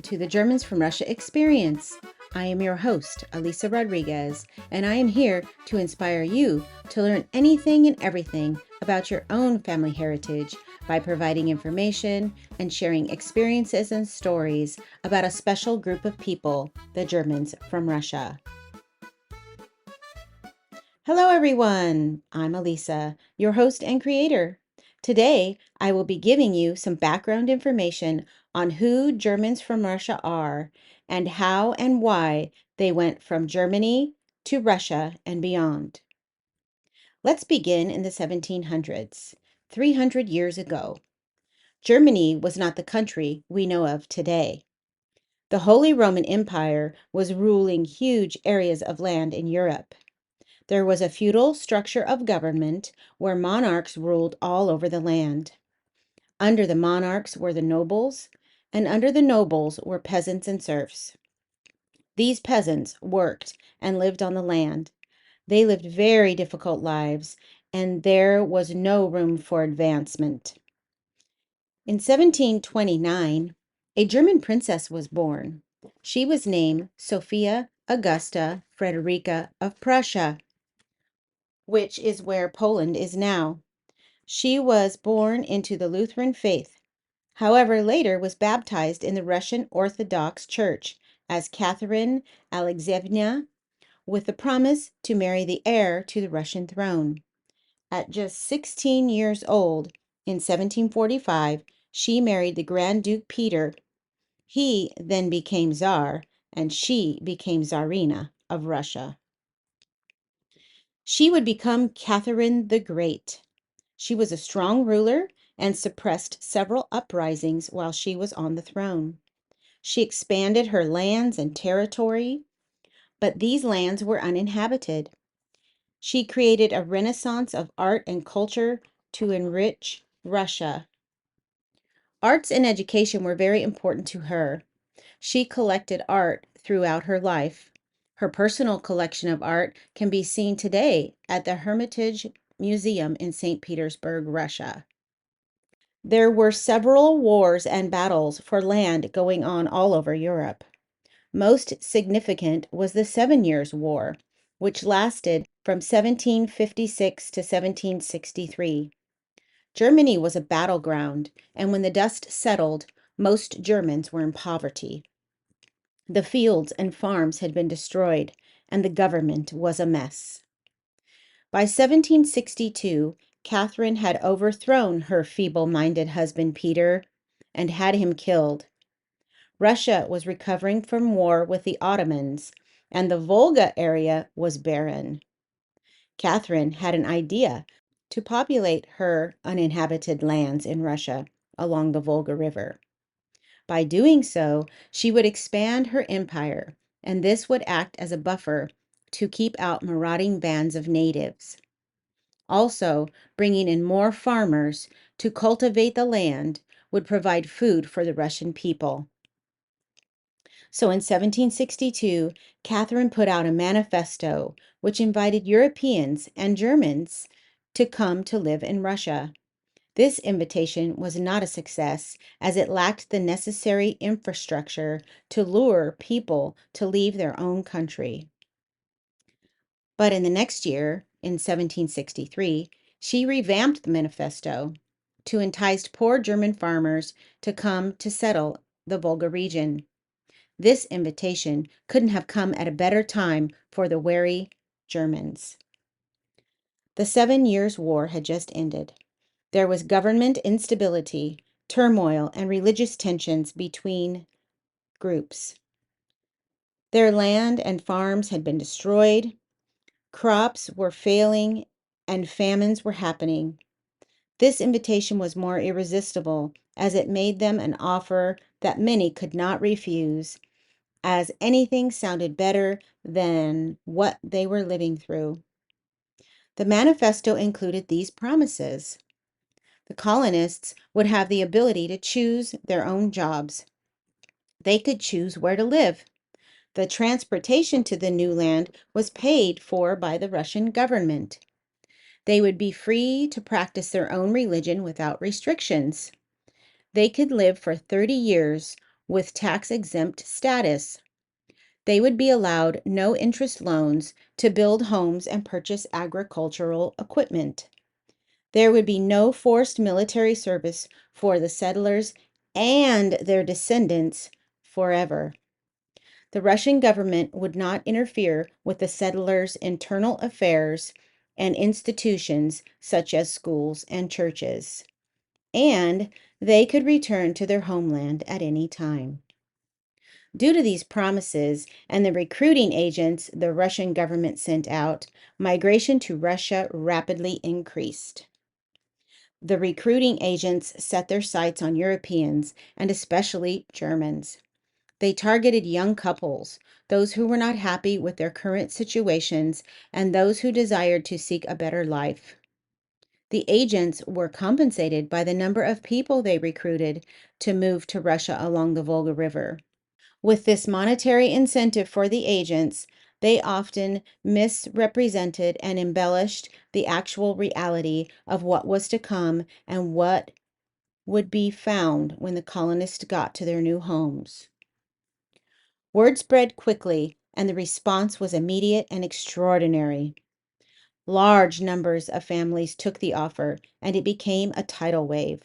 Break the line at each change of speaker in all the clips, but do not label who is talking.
to the Germans from Russia experience. I am your host, Alisa Rodriguez, and I am here to inspire you to learn anything and everything about your own family heritage by providing information and sharing experiences and stories about a special group of people, the Germans from Russia. Hello, everyone. I'm Alisa, your host and creator. Today, I will be giving you some background information on who Germans from Russia are and how and why they went from Germany to Russia and beyond. Let's begin in the 1700s, 300 years ago. Germany was not the country we know of today. The Holy Roman Empire was ruling huge areas of land in Europe. There was a feudal structure of government where monarchs ruled all over the land. Under the monarchs were the nobles, and under the nobles were peasants and serfs. These peasants worked and lived on the land. They lived very difficult lives, and there was no room for advancement. In 1729, a German princess was born. She was named Sophia Augusta Frederica of Prussia, which is where Poland is now. She was born into the Lutheran faith, however, later was baptized in the Russian Orthodox Church as Catherine Alexeyevna, with the promise to marry the heir to the Russian throne. At just 16 years old, in 1745, she married the Grand Duke Peter. He then became Tsar, and she became Tsarina of Russia. She would become Catherine the Great. She was a strong ruler and suppressed several uprisings while she was on the throne. She expanded her lands and territory, but these lands were uninhabited. She created a renaissance of art and culture to enrich Russia. Arts and education were very important to her. She collected art throughout her life. Her personal collection of art can be seen today at the Hermitage Museum in St. Petersburg, Russia. There were several wars and battles for land going on all over Europe. Most significant was the 7 Years' War, which lasted from 1756 to 1763. Germany was a battleground, and when the dust settled, most Germans were in poverty. The fields and farms had been destroyed, and the government was a mess. By 1762, Catherine had overthrown her feeble-minded husband Peter and had him killed. Russia was recovering from war with the Ottomans, and the Volga area was barren. Catherine had an idea to populate her uninhabited lands in Russia along the Volga River. By doing so, she would expand her empire, and this would act as a buffer to keep out marauding bands of natives. Also, bringing in more farmers to cultivate the land would provide food for the Russian people. So in 1762, Catherine put out a manifesto which invited Europeans and Germans to come to live in Russia. This invitation was not a success as it lacked the necessary infrastructure to lure people to leave their own country. But in the next year, in 1763, she revamped the manifesto to entice poor German farmers to come to settle the Volga region. This invitation couldn't have come at a better time for the wary Germans. The 7 Years' War had just ended. There was government instability, turmoil, and religious tensions between groups. Their land and farms had been destroyed, crops were failing, and famines were happening. This invitation was more irresistible as it made them an offer that many could not refuse, as anything sounded better than what they were living through. The manifesto included these promises. The colonists would have the ability to choose their own jobs. They could choose where to live. The transportation to the new land was paid for by the Russian government. They would be free to practice their own religion without restrictions. They could live for 30 years with tax-exempt status. They would be allowed no-interest loans to build homes and purchase agricultural equipment. There would be no forced military service for the settlers and their descendants forever. The Russian government would not interfere with the settlers' internal affairs and institutions such as schools and churches, and they could return to their homeland at any time. Due to these promises and the recruiting agents the Russian government sent out, migration to Russia rapidly increased. The recruiting agents set their sights on Europeans and especially Germans. They targeted young couples, those who were not happy with their current situations, and those who desired to seek a better life. The agents were compensated by the number of people they recruited to move to Russia along the Volga River. With this monetary incentive for the agents, they often misrepresented and embellished the actual reality of what was to come and what would be found when the colonists got to their new homes. Word spread quickly, and the response was immediate and extraordinary. Large numbers of families took the offer, and it became a tidal wave.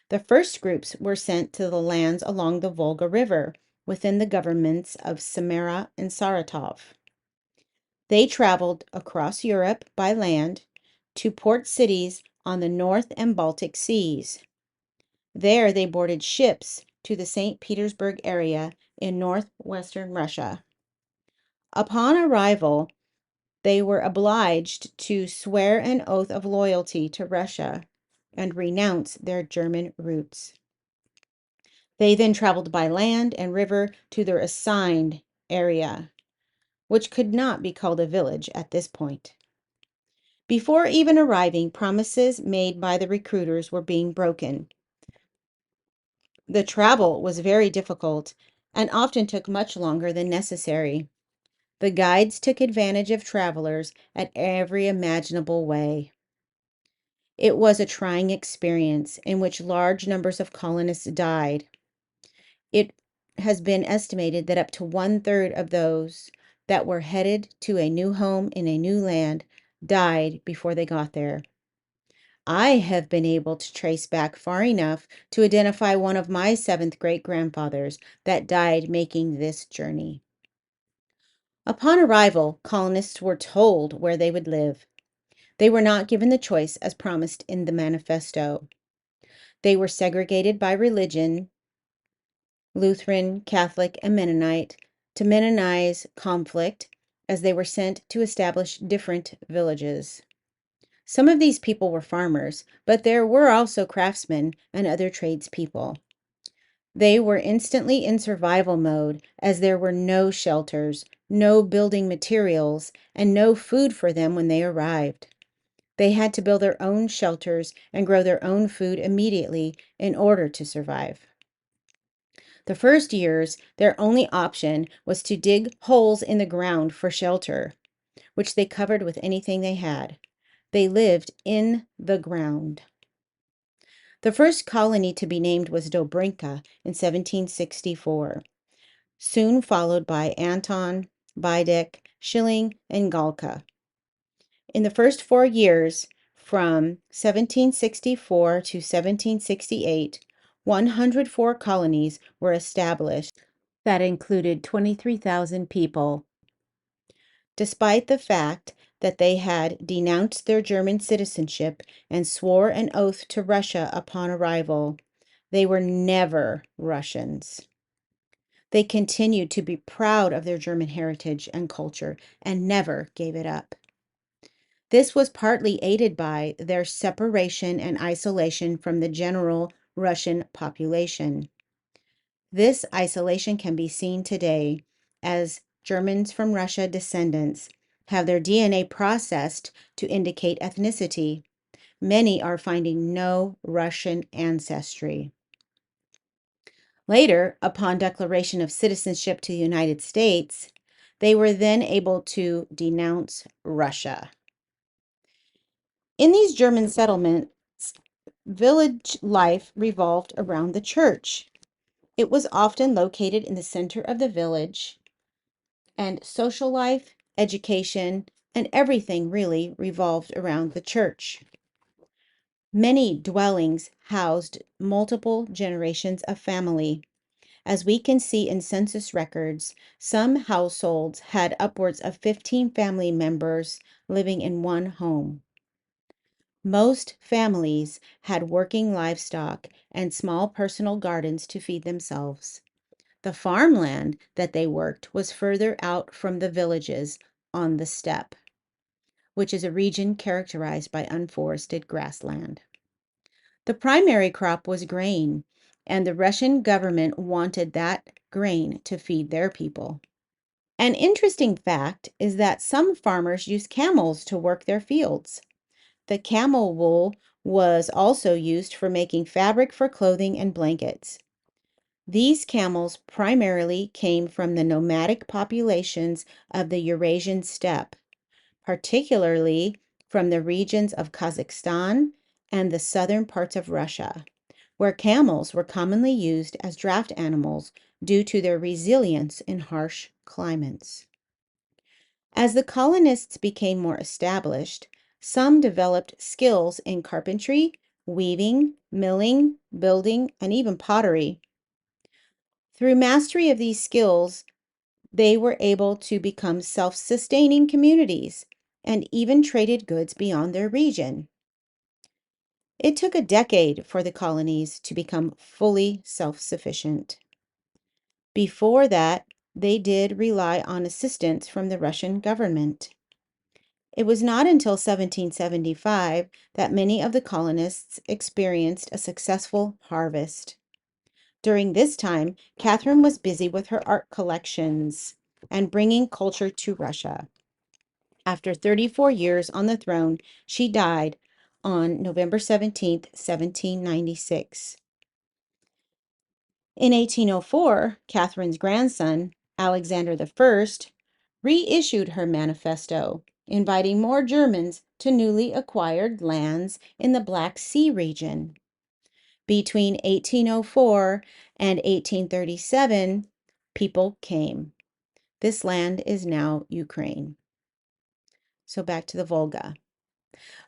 The first groups were sent to the lands along the Volga River within the governments of Samara and Saratov. They traveled across Europe by land to port cities on the North and Baltic Seas. There they boarded ships to the St. Petersburg area in northwestern Russia. Upon arrival, they were obliged to swear an oath of loyalty to Russia and renounce their German roots. They then traveled by land and river to their assigned area, which could not be called a village at this point. Before even arriving, promises made by the recruiters were being broken. The travel was very difficult and often took much longer than necessary. The guides took advantage of travelers at every imaginable way. It was a trying experience in which large numbers of colonists died. It has been estimated that up to 1/3 of those that were headed to a new home in a new land died before they got there. I have been able to trace back far enough to identify one of my seventh great grandfathers that died making this journey. Upon arrival, colonists were told where they would live. They were not given the choice as promised in the manifesto. They were segregated by religion, Lutheran, Catholic, and Mennonite, to minimize conflict as they were sent to establish different villages. Some of these people were farmers, but there were also craftsmen and other tradespeople. They were instantly in survival mode as there were no shelters, no building materials, and no food for them when they arrived. They had to build their own shelters and grow their own food immediately in order to survive. The first years, their only option was to dig holes in the ground for shelter, which they covered with anything they had. They lived in the ground. The first colony to be named was Dobrinka in 1764, soon followed by Anton, Bidek, Schilling, and Galka. In the first 4 years, from 1764 to 1768, 104 colonies were established that included 23,000 people. Despite the fact that they had denounced their German citizenship and swore an oath to Russia upon arrival, they were never Russians. They continued to be proud of their German heritage and culture and never gave it up. This was partly aided by their separation and isolation from the general Russian population. This isolation can be seen today as Germans from Russia descendants have their DNA processed to indicate ethnicity. Many are finding no Russian ancestry. Later, upon declaration of citizenship to the United States, they were then able to denounce Russia. In these German settlements, village life revolved around the church. It was often located in the center of the village, and social life, education, and everything really revolved around the church. Many dwellings housed multiple generations of family. As we can see in census records, some households had upwards of 15 family members living in one home. Most families had working livestock and small personal gardens to feed themselves. The farmland that they worked was further out from the villages on the steppe, which is a region characterized by unforested grassland. The primary crop was grain, and the Russian government wanted that grain to feed their people. An interesting fact is that some farmers used camels to work their fields. The camel wool was also used for making fabric for clothing and blankets. These camels primarily came from the nomadic populations of the Eurasian steppe, particularly from the regions of Kazakhstan and the southern parts of Russia, where camels were commonly used as draft animals due to their resilience in harsh climates. As the colonists became more established, some developed skills in carpentry, weaving, milling, building, and even pottery. Through mastery of these skills, they were able to become self-sustaining communities and even traded goods beyond their region. It took a decade for the colonies to become fully self-sufficient. Before that, they did rely on assistance from the Russian government. It was not until 1775 that many of the colonists experienced a successful harvest. During this time, Catherine was busy with her art collections and bringing culture to Russia. After 34 years on the throne, she died on November 17th, 1796. In 1804, Catherine's grandson, Alexander I, reissued her manifesto, inviting more Germans to newly acquired lands in the Black Sea region. Between 1804 and 1837, people came. This land is now Ukraine. So back to the Volga.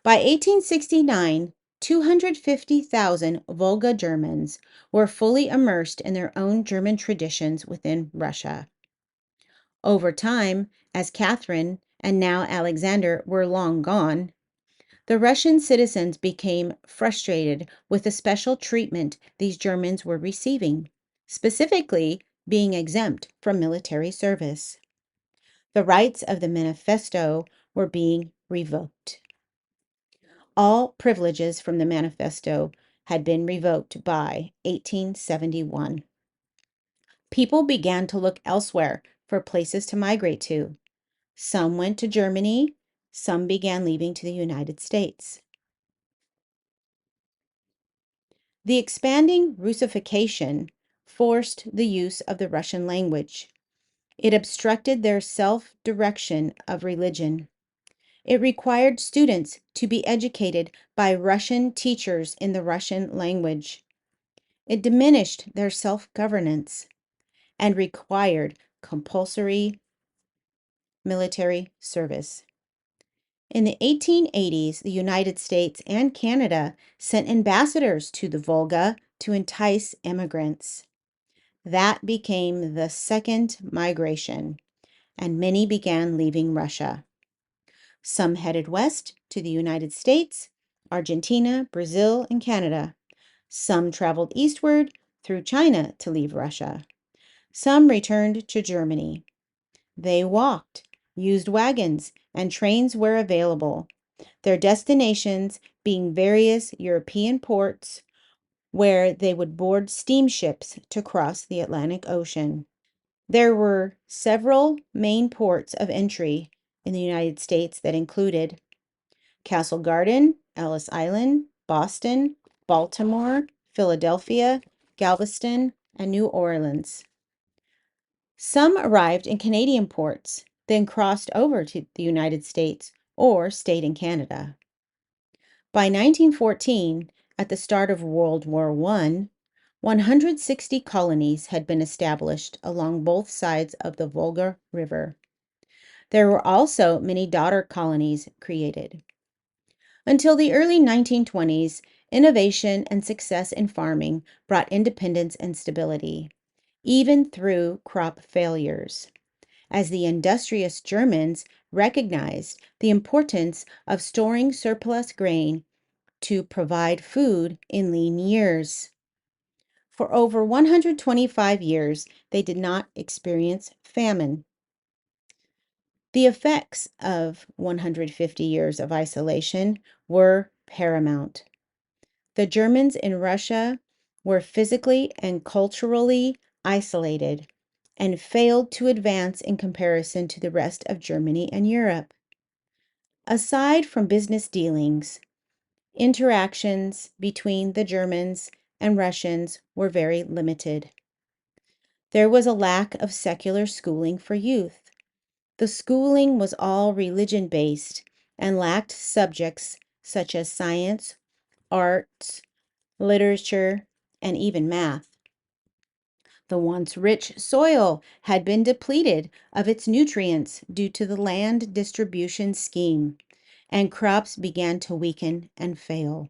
By 1869, 250,000 Volga Germans were fully immersed in their own German traditions within Russia. Over time, as Catherine and now Alexander were long gone, the Russian citizens became frustrated with the special treatment these Germans were receiving, specifically being exempt from military service. The rights of the manifesto were being revoked. All privileges from the manifesto had been revoked by 1871. People began to look elsewhere for places to migrate to. Some went to Germany, some began leaving to the United States. The expanding Russification forced the use of the Russian language. It obstructed their self-direction of religion. It required students to be educated by Russian teachers in the Russian language. It diminished their self-governance and required compulsory military service. In the 1880s, the United States and Canada sent ambassadors to the Volga to entice immigrants. That became the second migration, and many began leaving Russia. Some headed west to the United States, Argentina, Brazil, and Canada. Some traveled eastward through China to leave Russia. Some returned to Germany. They walked, used wagons, and trains where available, their destinations being various European ports where they would board steamships to cross the Atlantic Ocean. There were several main ports of entry in the United States that included Castle Garden, Ellis Island, Boston, Baltimore, Philadelphia, Galveston, and New Orleans. Some arrived in Canadian ports, then crossed over to the United States or stayed in Canada. By 1914, at the start of World War I, 160 colonies had been established along both sides of the Volga River. There were also many daughter colonies created. Until the early 1920s, innovation and success in farming brought independence and stability, even through crop failures, as the industrious Germans recognized the importance of storing surplus grain to provide food in lean years. For over 125 years, they did not experience famine. The effects of 150 years of isolation were paramount. The Germans in Russia were physically and culturally isolated and failed to advance in comparison to the rest of Germany and Europe. Aside from business dealings, interactions between the Germans and Russians were very limited. There was a lack of secular schooling for youth. The schooling was all religion based and lacked subjects such as science, arts, literature, and even math. The once rich soil had been depleted of its nutrients due to the land distribution scheme, and crops began to weaken and fail.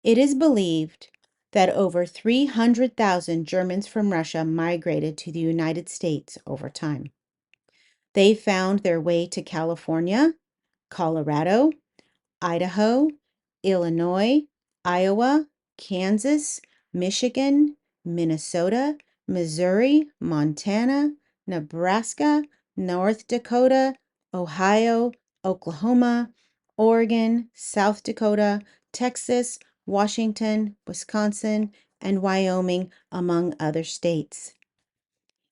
It is believed that over 300,000 Germans from Russia migrated to the United States over time. They found their way to California, Colorado, Idaho, Illinois, Iowa, Kansas, Michigan, Minnesota, Missouri, Montana, Nebraska, North Dakota, Ohio, Oklahoma, Oregon, South Dakota, Texas, Washington, Wisconsin, and Wyoming, among other states.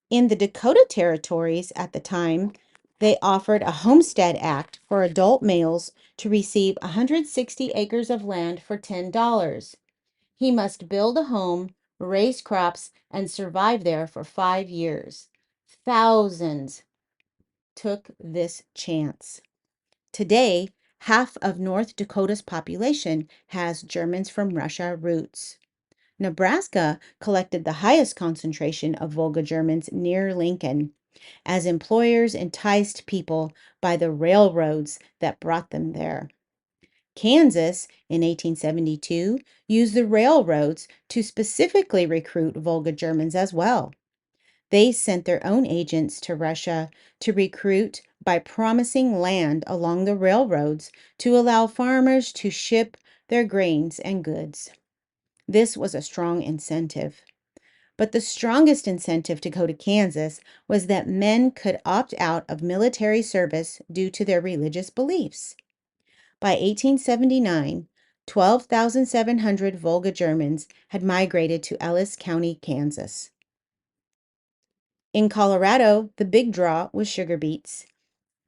In the Dakota Territories at the time, they offered a Homestead Act for adult males to receive 160 acres of land for $10. He must build a home, raise crops, and survive there for 5 years. Thousands took this chance. Today, half of North Dakota's population has Germans from Russia roots. Nebraska collected the highest concentration of Volga Germans near Lincoln, as employers enticed people by the railroads that brought them there. Kansas, in 1872, used the railroads to specifically recruit Volga Germans as well. They sent their own agents to Russia to recruit by promising land along the railroads to allow farmers to ship their grains and goods. This was a strong incentive. But the strongest incentive to go to Kansas was that men could opt out of military service due to their religious beliefs. By 1879, 12,700 Volga Germans had migrated to Ellis County, Kansas. In Colorado, the big draw was sugar beets.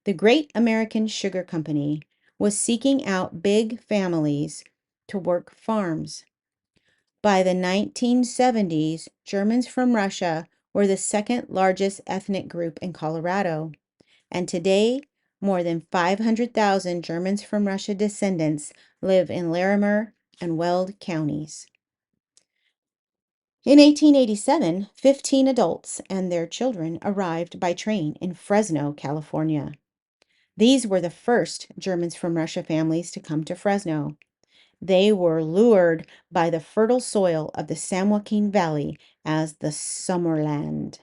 The Great American Sugar Company was seeking out big families to work farms. By the 1970s, Germans from Russia were the second largest ethnic group in Colorado, and today more than 500,000 Germans from Russia descendants live in Larimer and Weld counties. In 1887, 15 adults and their children arrived by train in Fresno, California. These were the first Germans from Russia families to come to Fresno. They were lured by the fertile soil of the San Joaquin Valley as the Summerland.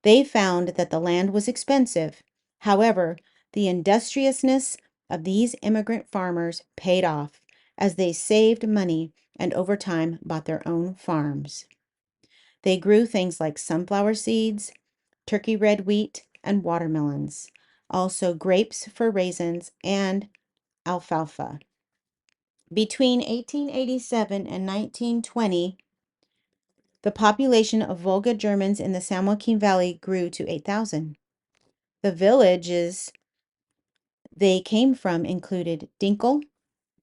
They found that the land was expensive. However, the industriousness of these immigrant farmers paid off as they saved money and over time bought their own farms. They grew things like sunflower seeds, turkey red wheat, and watermelons, also grapes for raisins and alfalfa. Between 1887 and 1920, the population of Volga Germans in the San Joaquin Valley grew to 8,000. The villages they came from included Dinkel,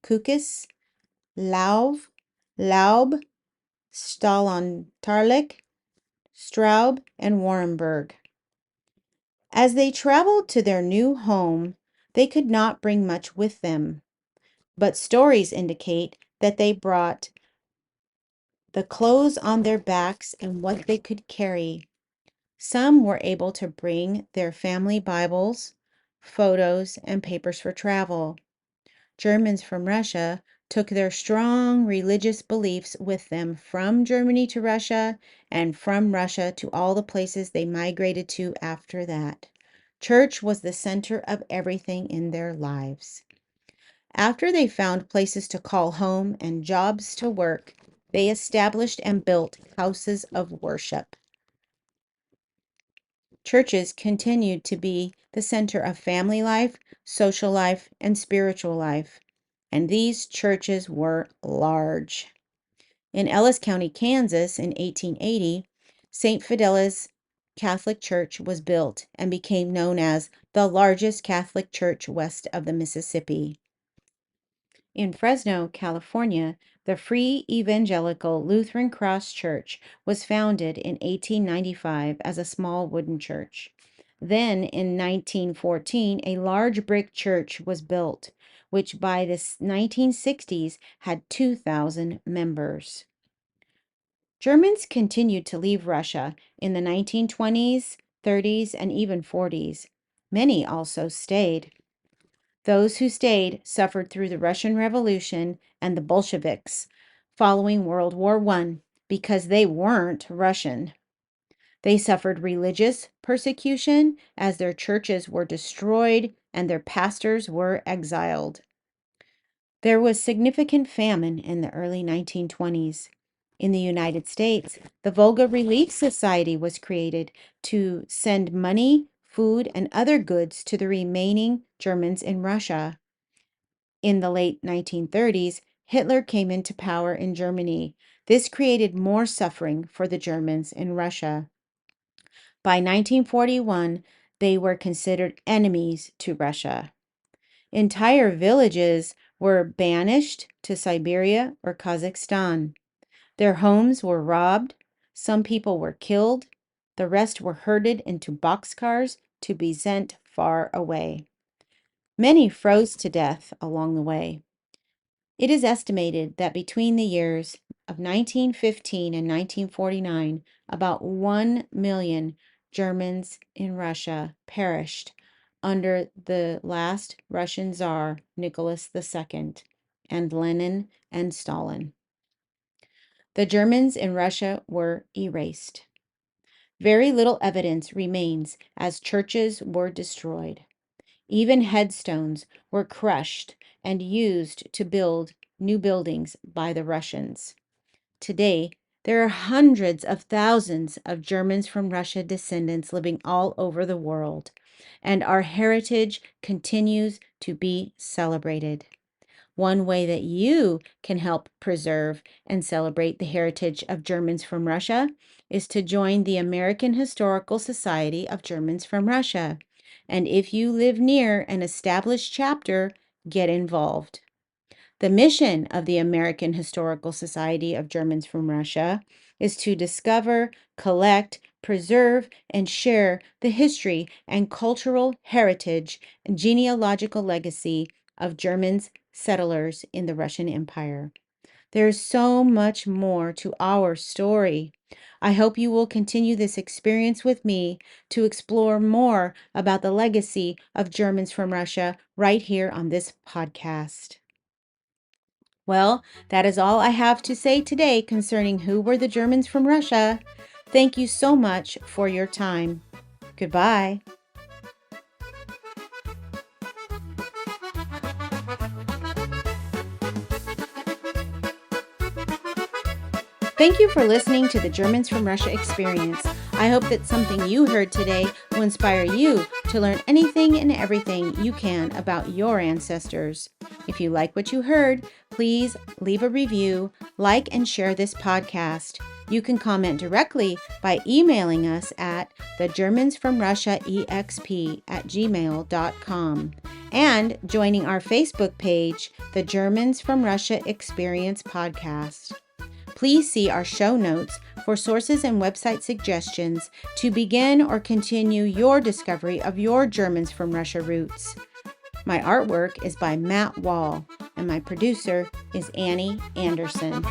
Kukis, Laub, Stallontarlik, Straub, and Warrenburg. As they traveled to their new home, they could not bring much with them, but stories indicate that they brought the clothes on their backs, and what they could carry. Some were able to bring their family Bibles, photos, and papers for travel. Germans from Russia took their strong religious beliefs with them from Germany to Russia and from Russia to all the places they migrated to after that. Church was the center of everything in their lives. After they found places to call home and jobs to work, they established and built houses of worship. Churches continued to be the center of family life, social life, and spiritual life, and these churches were large. In Ellis County, Kansas, in 1880, St. Fidela's Catholic Church was built and became known as the largest Catholic church west of the Mississippi. In Fresno, California, the Free Evangelical Lutheran Cross Church was founded in 1895 as a small wooden church. Then, in 1914, a large brick church was built, which by the 1960s had 2,000 members. Germans continued to leave Russia in the 1920s, 30s, and even 40s. Many also stayed. Those who stayed suffered through the Russian Revolution and the Bolsheviks following World War I because they weren't Russian. They suffered religious persecution as their churches were destroyed and their pastors were exiled. There was significant famine in the early 1920s. In the United States, the Volga Relief Society was created to send money, food, and other goods to the remaining Germans in Russia. In the late 1930s, Hitler came into power in Germany. This created more suffering for the Germans in Russia. By 1941, they were considered enemies to Russia. Entire villages were banished to Siberia or Kazakhstan. Their homes were robbed. Some people were killed. The rest were herded into boxcars to be sent far away. Many froze to death along the way. It is estimated that between the years of 1915 and 1949, about 1 million Germans in Russia perished under the last Russian Tsar, Nicholas II, and Lenin and Stalin. The Germans in Russia were erased. Very little evidence remains as churches were destroyed. Even headstones were crushed and used to build new buildings by the Russians. Today, there are hundreds of thousands of Germans from Russia descendants living all over the world, and our heritage continues to be celebrated. One way that you can help preserve and celebrate the heritage of Germans from Russia is to join the American Historical Society of Germans from Russia. And if you live near an established chapter, get involved. The mission of the American Historical Society of Germans from Russia is to discover, collect, preserve, and share the history and cultural heritage and genealogical legacy of Germans settlers in the Russian Empire. There's so much more to our story. I hope you will continue this experience with me to explore more about the legacy of Germans from Russia right here on this podcast. Well, that is all I have to say today concerning who were the Germans from Russia. Thank you so much for your time. Goodbye. Thank you for listening to the Germans from Russia experience. I hope that something you heard today will inspire you to learn anything and everything you can about your ancestors. If you like what you heard, please leave a review, like, and share this podcast. You can comment directly by emailing us at thegermansfromrussiaexp@gmail.com and joining our Facebook page, The Germans from Russia Experience Podcast. Please see our show notes for sources and website suggestions to begin or continue your discovery of your Germans from Russia roots. My artwork is by Matt Wall, and my producer is Annie Anderson.